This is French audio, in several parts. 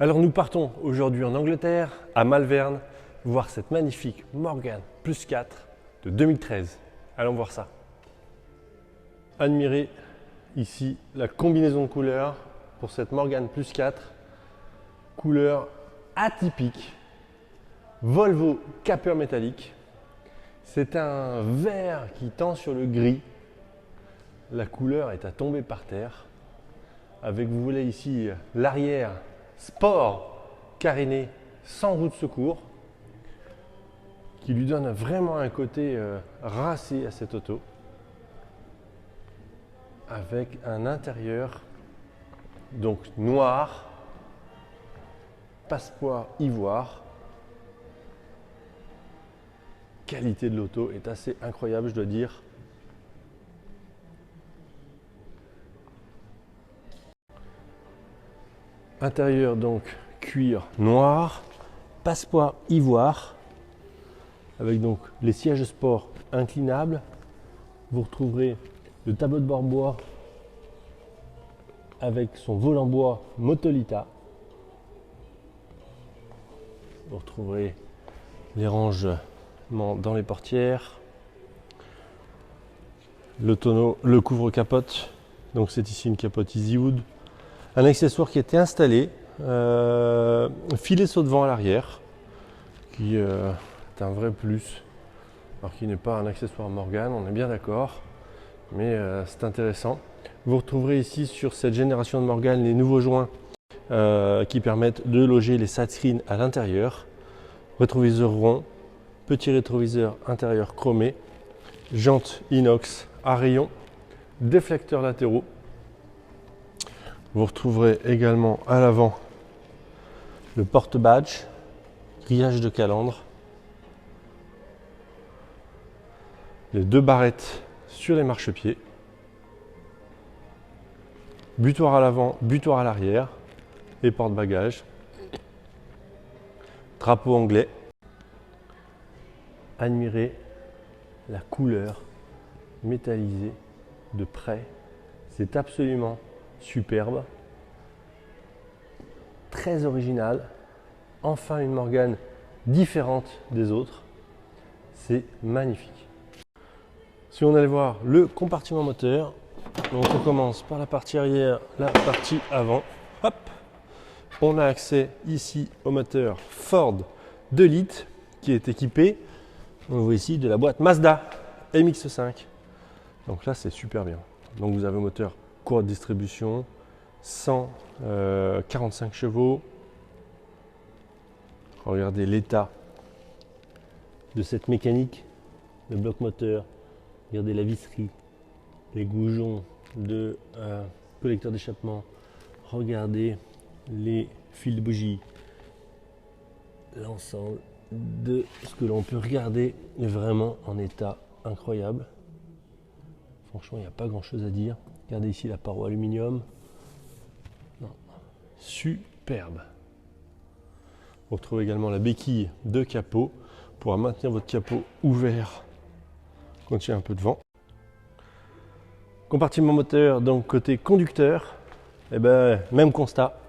Alors nous partons aujourd'hui en Angleterre, à Malvern, voir cette magnifique Morgan Plus 4 de 2013. Allons voir ça. Admirez ici la combinaison de couleurs pour cette Morgan Plus 4. Couleur atypique, Volvo capeur métallique. C'est un vert qui tend sur le gris. La couleur est à tomber par terre. Avec, vous voulez ici, l'arrière sport caréné sans roue de secours qui lui donne vraiment un côté racé à cette auto, avec un intérieur donc noir, passepoire ivoire. Qualité de l'auto est assez incroyable, je dois dire. Intérieur donc cuir noir, passepoire ivoire, avec donc les sièges sport inclinables. Vous retrouverez le tableau de bord bois avec son volant bois Motolita. Vous retrouverez les rangements dans les portières, le tonneau, le couvre-capote. Donc c'est ici une capote EasyWood. Un accessoire qui était installé, filet saut de vent à l'arrière, qui est un vrai plus, alors qui n'est pas un accessoire Morgan, on est bien d'accord, mais c'est intéressant. Vous retrouverez ici sur cette génération de Morgan les nouveaux joints qui permettent de loger les side screens à l'intérieur. Rétroviseur rond, petit rétroviseur intérieur chromé, jantes inox à rayons, déflecteurs latéraux. Vous retrouverez également à l'avant le porte-badge, grillage de calandre, les deux barrettes sur les marchepieds, butoir à l'avant, butoir à l'arrière et porte-bagages, drapeau anglais. Admirez la couleur métallisée de près, c'est absolument superbe, très original. Enfin une Morgan différente des autres, c'est magnifique. Si on allait voir le compartiment moteur, donc on commence par la partie arrière, la partie avant. Hop, on a accès ici au moteur Ford 2 litres qui est équipé, on voit ici, de la boîte Mazda MX-5. Donc là c'est super bien. Donc vous avez un moteur courroie de distribution, 145 chevaux. Regardez l'état de cette mécanique, le bloc moteur. Regardez la visserie, les goujons de collecteur d'échappement. Regardez les fils de bougie. L'ensemble de ce que l'on peut regarder est vraiment en état incroyable. Franchement, il n'y a pas grand chose à dire. Regardez ici la paroi aluminium. Non. Superbe. Vous retrouvez également la béquille de capot pour maintenir votre capot ouvert quand il y a un peu de vent. Compartiment moteur, donc côté conducteur, eh ben, même constat.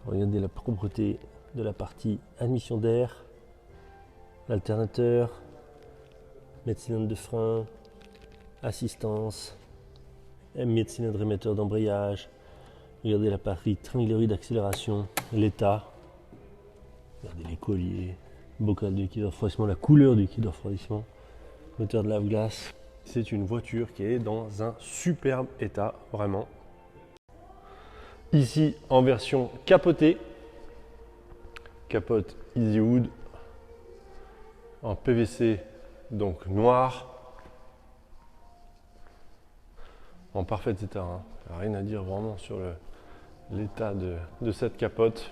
Regardez la propreté de la partie admission d'air, l'alternateur, mètre cylindre de frein, assistance, mètre cylindre émetteur d'embrayage. Regardez la partie tringlerie d'accélération, l'état. Regardez les colliers, bocal de liquide de refroidissement, la couleur du liquide de refroidissement, moteur de lave-glace. C'est une voiture qui est dans un superbe état, vraiment. Ici en version capotée, capote EasyWood en PVC, donc noir, en parfait état. Hein. Rien à dire vraiment sur l'état de cette capote.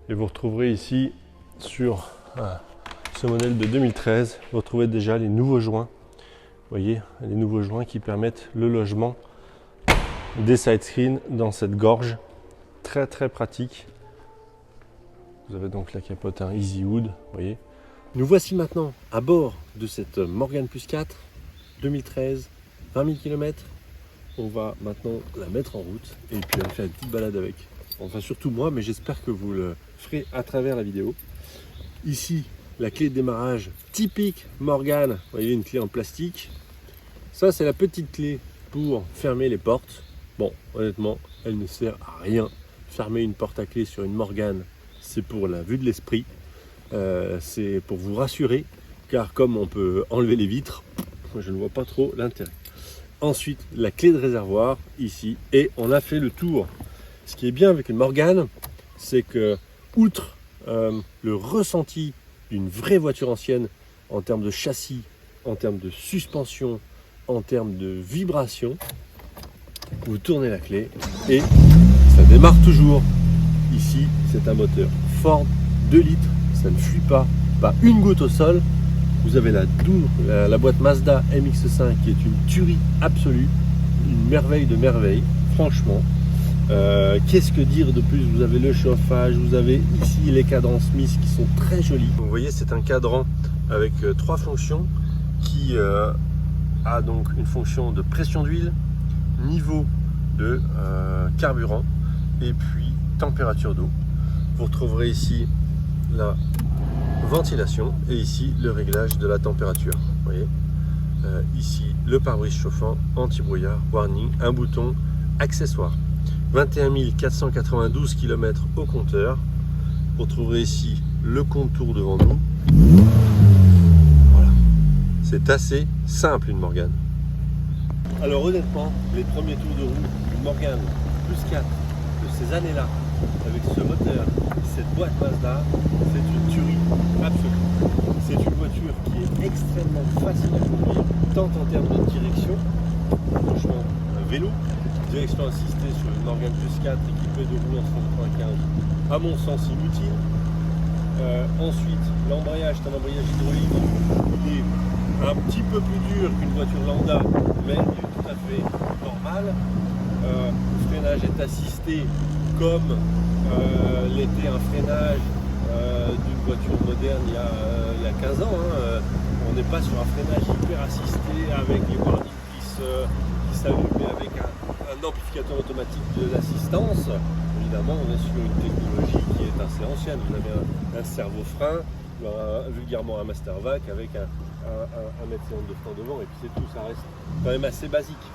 Et vous retrouverez ici sur ce modèle de 2013, vous retrouvez déjà les nouveaux joints. Vous voyez, les nouveaux joints qui permettent le logement des side screens dans cette gorge. Très très pratique. Vous avez donc la capote EasyWood, vous voyez. Nous voici maintenant à bord de cette Morgan Plus 4 2013, 20 000 km. on va maintenant la mettre en route et puis aller faire une petite balade avec. Enfin surtout moi, mais j'espère que vous le ferez à travers la vidéo. Ici, la clé de démarrage typique Morgan. Vous voyez, une clé en plastique. Ça, c'est la petite clé pour fermer les portes. Bon, honnêtement, elle ne sert à rien. Fermer une porte à clé sur une Morgan, c'est pour la vue de l'esprit. C'est pour vous rassurer, car comme on peut enlever les vitres, moi je ne vois pas trop l'intérêt. Ensuite, la clé de réservoir ici, et on a fait le tour. Ce qui est bien avec une Morgan, c'est que, outre le ressenti d'une vraie voiture ancienne en termes de châssis, en termes de suspension, en termes de vibration, vous tournez la clé et ça démarre toujours. Ici, c'est un moteur Ford 2 litres, ça ne fuit pas une goutte au sol. Vous avez la boîte Mazda MX-5 qui est une tuerie absolue, une merveille de merveille, franchement. Qu'est-ce que dire de plus? Vous avez le chauffage, vous avez ici les cadrans Smith qui sont très jolis. Vous voyez, c'est un cadran avec 3 fonctions qui a donc une fonction de pression d'huile, niveau de carburant et puis température d'eau. Vous retrouverez ici la ventilation et ici le réglage de la température. Vous voyez, ici le pare-brise chauffant, anti-brouillard, warning, un bouton accessoire. 21 492 km au compteur. Vous retrouverez ici le contour devant nous. Voilà, c'est assez simple une Morgan. Alors honnêtement, les premiers tours de roue d'une Morgan plus 4 de ces années-là, avec ce moteur, cette boîte Mazda, c'est une tuerie absolue. C'est une voiture qui est extrêmement facile à conduire, tant en termes de direction, franchement un vélo, direction assistée sur une Morgan plus 4 équipée de roues en 195, à mon sens inutile. Ensuite, l'embrayage, c'est un embrayage hydraulique, il est un petit peu plus dur qu'une voiture lambda, mais il est tout à fait normal. Le freinage est assisté comme l'était un freinage d'une voiture moderne il y a 15 ans. On n'est pas sur un freinage hyper assisté avec les warnings qui s'allument et avec un amplificateur automatique de l'assistance. Évidemment, on est sur une technologie qui est assez ancienne. Vous avez un servo-frein, vulgairement un mastervac avec un mètre de frein devant, et puis c'est tout, ça reste quand même assez basique.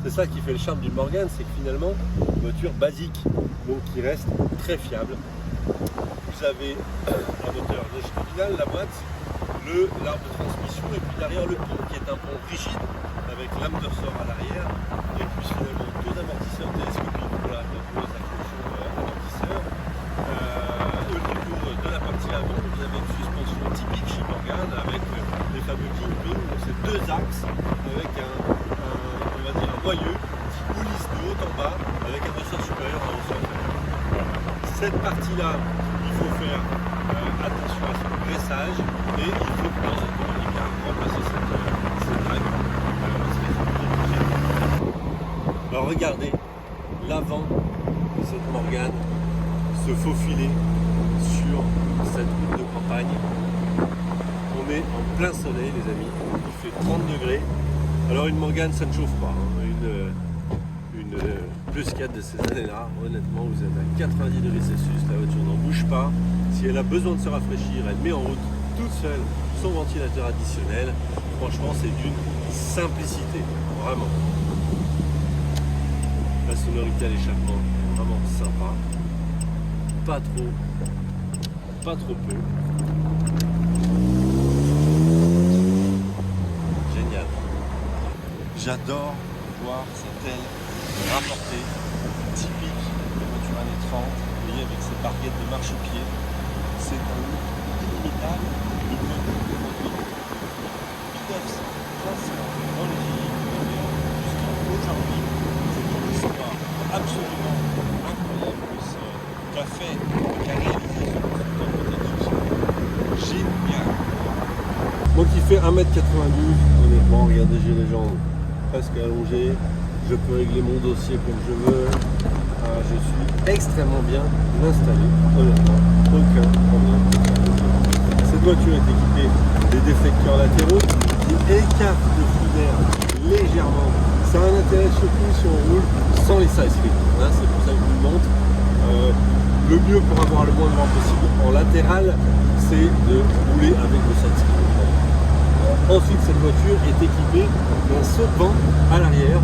C'est ça qui fait le charme d'une Morgan, c'est que finalement, une voiture basique, donc qui reste très fiable. Vous avez un moteur longitudinal, la boîte, l'arbre de transmission, et puis derrière le pont qui est un pont rigide, avec lame de ressort à l'arrière, et puis finalement 2 amortisseurs télescopiques pour la fameuse accrochon amortisseur. Au niveau de la partie avant, vous avez une suspension typique chez Morgan avec les fameux kingpin, donc c'est 2 axes avec on va dire un moyeu qui coulisse de haut en bas avec un ressort supérieur à un ressort inférieur. Cette partie-là, il faut faire attention à son graissage et il faut que dans un premier cas remplacer cette règle. Alors regardez l'avant de cette Morgan se faufiler sur cette route de campagne. On est en plein soleil les amis, il fait 30 degrés. Alors une Morgan ça ne chauffe pas, hein. Une plus 4 de ces années-là, honnêtement vous êtes à 90 degrés Celsius, la voiture n'en bouge pas. Si elle a besoin de se rafraîchir, elle met en route toute seule son ventilateur additionnel. Franchement c'est d'une simplicité, vraiment. La sonorité à l'échappement, vraiment sympa. Pas trop peu. Génial. J'adore voir cette aile rapportée, typique des voitures années 30, vous voyez avec ces barquettes de marchepied. C'est un look inimitable de voiture aujourd'hui. 1935 dans les véhicules jusqu'à aujourd'hui. C'est une histoire absolument incroyable que ce café qu'a réalisé ce constructeur britannique. Génial. Moi qui fais 1m92, honnêtement, regardez, j'ai les jambes presque allongées. Je peux régler mon dossier comme je veux. Je suis extrêmement bien installé, honnêtement, aucun problème. Cette voiture est équipée des déflecteurs latéraux qui écartent le flux d'air légèrement Ça a un intérêt surtout si on roule sans les side skirts. Hein, c'est pour ça que je vous le montre. Le mieux pour avoir le moins de vent possible en latéral, c'est de rouler avec le side skirt. Ensuite, cette voiture est équipée d'un saut de vent à l'arrière.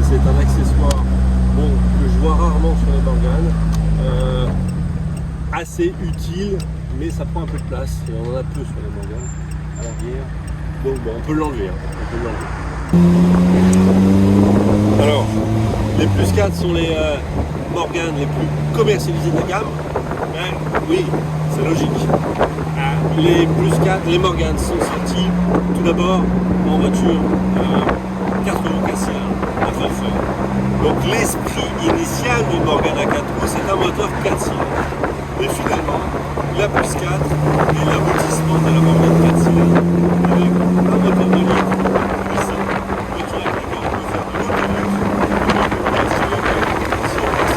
C'est un accessoire que je vois rarement sur les Morgan. Assez utile, mais ça prend un peu de place. Et on en a peu sur les Morgan à l'arrière. Donc on peut l'enlever. Alors, les plus 4 sont les Morgan les plus commercialisés de la gamme. Oui, c'est logique. Les plus 4, les Morgan sont sortis tout d'abord en voiture 4 roues 4 cylindres, à feu. Donc l'esprit initial du Morgan à 4 roues, c'est un moteur 4 cylindres. Mais finalement, la plus 4 est l'aboutissement de la Morgan 4 cylindres avec un moteur de litre puissant, voiture avec laquelle on peut faire de l'autoroute. Si on accélère,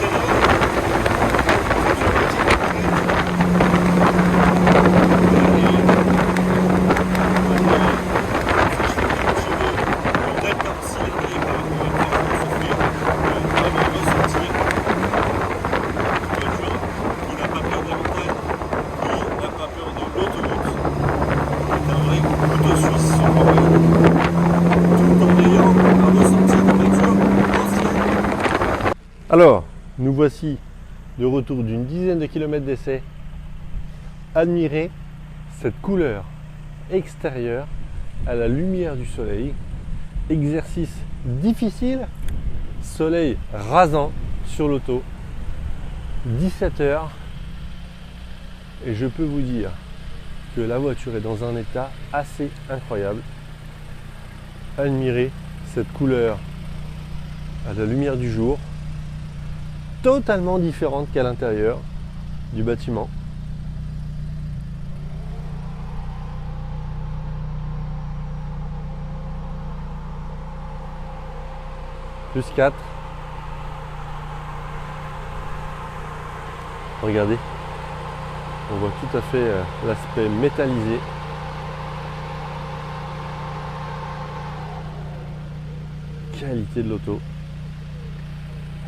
alors, nous voici de retour d'une dizaine de kilomètres d'essai. Admirez cette couleur extérieure à la lumière du soleil. Exercice difficile, soleil rasant sur l'auto, 17 heures. Et je peux vous dire que la voiture est dans un état assez incroyable. Admirez cette couleur à la lumière du jour, totalement différente qu'à l'intérieur du bâtiment. Plus 4. Regardez, on voit tout à fait l'aspect métallisé. Qualité de l'auto,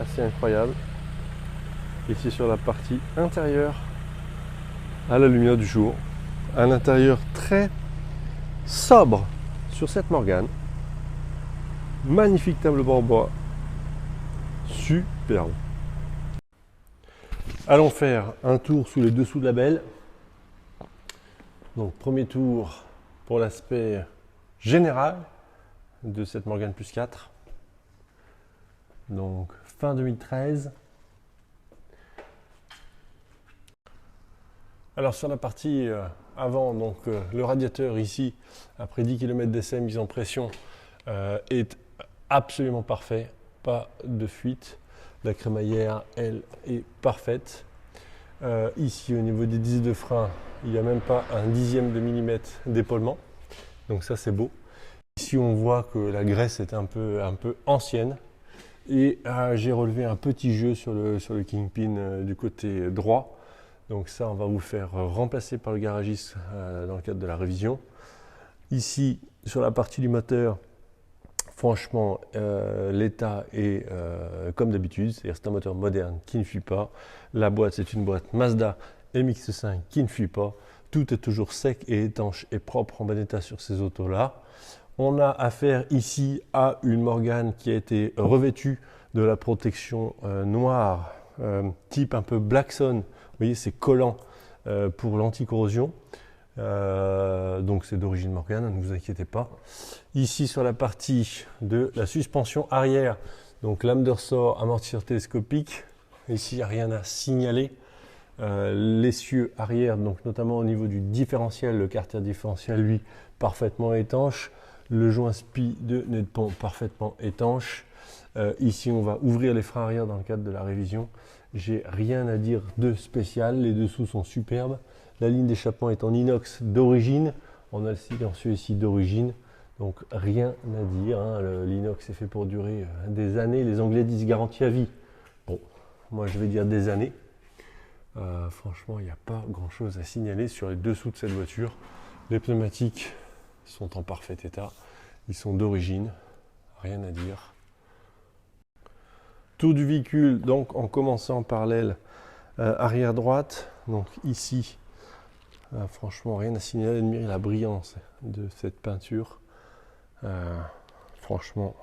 assez incroyable. Ici sur la partie intérieure, à la lumière du jour, un intérieur très sobre sur cette Morgan. Magnifique tableau en bois, superbe. Allons faire un tour sous les dessous de la belle. Donc premier tour pour l'aspect général de cette Morgan plus 4. Donc fin 2013. Alors sur la partie avant, donc le radiateur ici, après 10 km d'essai, mise en pression, est absolument parfait, pas de fuite. La crémaillère, elle, est parfaite. Ici, au niveau des disques de frein, il n'y a même pas un dixième de millimètre d'épaulement. Donc ça, c'est beau. Ici, on voit que la graisse est un peu ancienne. Et j'ai relevé un petit jeu sur le kingpin du côté droit. Donc ça, on va vous faire remplacer par le garagiste dans le cadre de la révision. Ici, sur la partie du moteur, franchement, l'état est comme d'habitude, c'est-à-dire c'est un moteur moderne qui ne fuit pas. La boîte, c'est une boîte Mazda MX-5 qui ne fuit pas. Tout est toujours sec et étanche et propre en bon état sur ces autos-là. On a affaire ici à une Morgan qui a été revêtue de la protection noire, type un peu Blackson. Vous voyez, c'est collant pour l'anti-corrosion. Donc c'est d'origine Morgan, ne vous inquiétez pas. Ici sur la partie de la suspension arrière, donc lame de ressort, amortisseur télescopique. Ici il n'y a rien à signaler. L'essieu arrière, donc notamment au niveau du différentiel, le carter différentiel lui parfaitement étanche. Le joint spi de nez de pont parfaitement étanche. Ici on va ouvrir les freins arrière dans le cadre de la révision. J'ai rien à dire de spécial, les dessous sont superbes. La ligne d'échappement est en inox d'origine. On a le silencieux ici d'origine. Donc rien à dire. Hein. L'inox est fait pour durer des années. Les Anglais disent garantie à vie. Bon, moi je vais dire des années. Franchement, il n'y a pas grand chose à signaler sur les dessous de cette voiture. Les pneumatiques sont en parfait état. Ils sont d'origine. Rien à dire. Tour du véhicule, donc en commençant par l'aile arrière droite. Donc ici, franchement, rien à signaler, admirer la brillance de cette peinture. Franchement,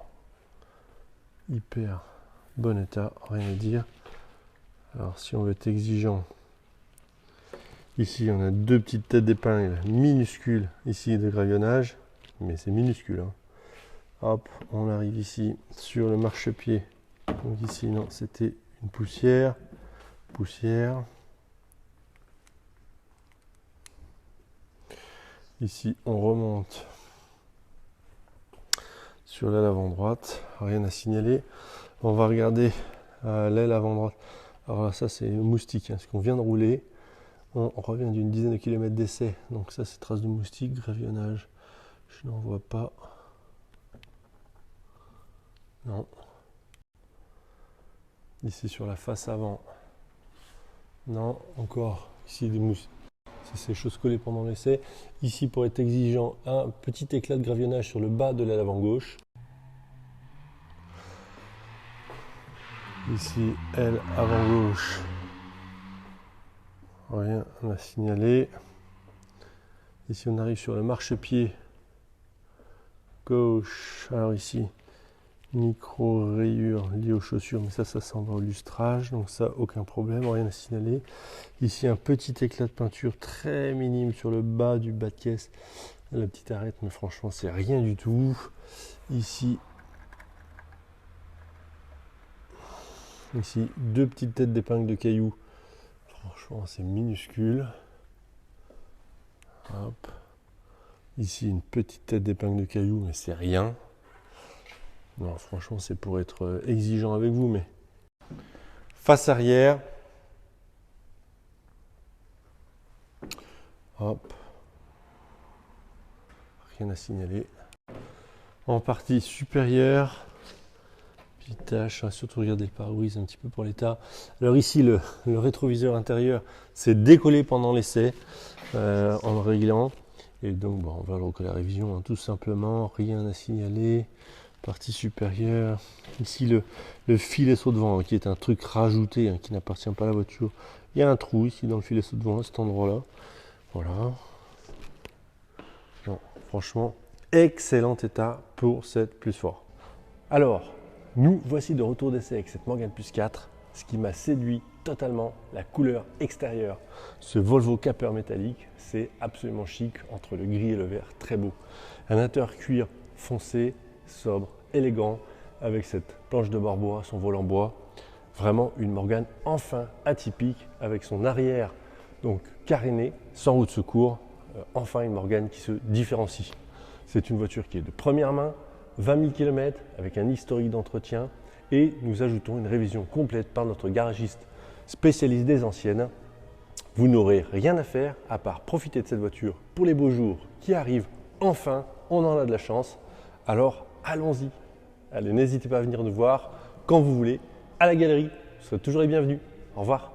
hyper bon état, rien à dire. Alors si on veut être exigeant, ici on a deux petites têtes d'épingle minuscules ici de gravillonnage, mais c'est minuscule. Hein. Hop, on arrive ici sur le marchepied. Donc ici non, c'était une poussière. Ici on remonte sur l'aile avant droite, rien à signaler. On va regarder l'aile avant droite. Alors là, ça c'est moustique, hein, ce qu'on vient de rouler. On revient d'une dizaine de kilomètres d'essai. Donc ça c'est traces de moustique, gravillonnage. Je n'en vois pas. Non. Ici sur la face avant. Non, encore. Ici des moustiques. C'est ces choses collées pendant l'essai. Ici pour être exigeant, un petit éclat de gravillonnage sur le bas de l'aile avant gauche. Ici, aile avant gauche. Rien à signaler. Ici on arrive sur le marchepied gauche. Alors ici, micro rayure liée aux chaussures, mais ça s'en va au lustrage, donc ça aucun problème, rien à signaler. Ici un petit éclat de peinture très minime sur le bas du bas de caisse, la petite arête, mais franchement c'est rien du tout. Ici deux petites têtes d'épingle de cailloux, franchement c'est minuscule. Hop. Ici une petite tête d'épingle de cailloux, mais c'est rien. Non, franchement, c'est pour être exigeant avec vous, mais face arrière. Hop. Rien à signaler. En partie supérieure. Petite tache, surtout regarder le pare-brise un petit peu pour l'état. Alors ici, le rétroviseur intérieur s'est décollé pendant l'essai en le réglant. Et donc, bon, on va le recoller à la révision, hein, tout simplement. Rien à signaler. Partie supérieure, ici le filet saut de vent, hein, qui est un truc rajouté, hein, qui n'appartient pas à la voiture. Il y a un trou ici dans le filet saut de vent à cet endroit là, voilà. Non, franchement excellent état pour cette Plus Fort. Alors nous voici de retour d'essai avec cette Morgan Plus 4. Ce qui m'a séduit totalement, la couleur extérieure. Ce Volvo Capper métallique, c'est absolument chic, entre le gris et le vert, très beau. Un intérieur cuir foncé, sobre, élégant, avec cette planche de bord bois, son volant bois. Vraiment une Morgan enfin atypique, avec son arrière donc caréné, sans roue de secours. Enfin une Morgan qui se différencie. C'est une voiture qui est de première main, 20 000 km, avec un historique d'entretien. Et nous ajoutons une révision complète par notre garagiste spécialiste des anciennes. Vous n'aurez rien à faire à part profiter de cette voiture pour les beaux jours qui arrivent. Enfin, on en a de la chance. Alors, allons-y. Allez, n'hésitez pas à venir nous voir quand vous voulez à la galerie. Vous serez toujours les bienvenus. Au revoir.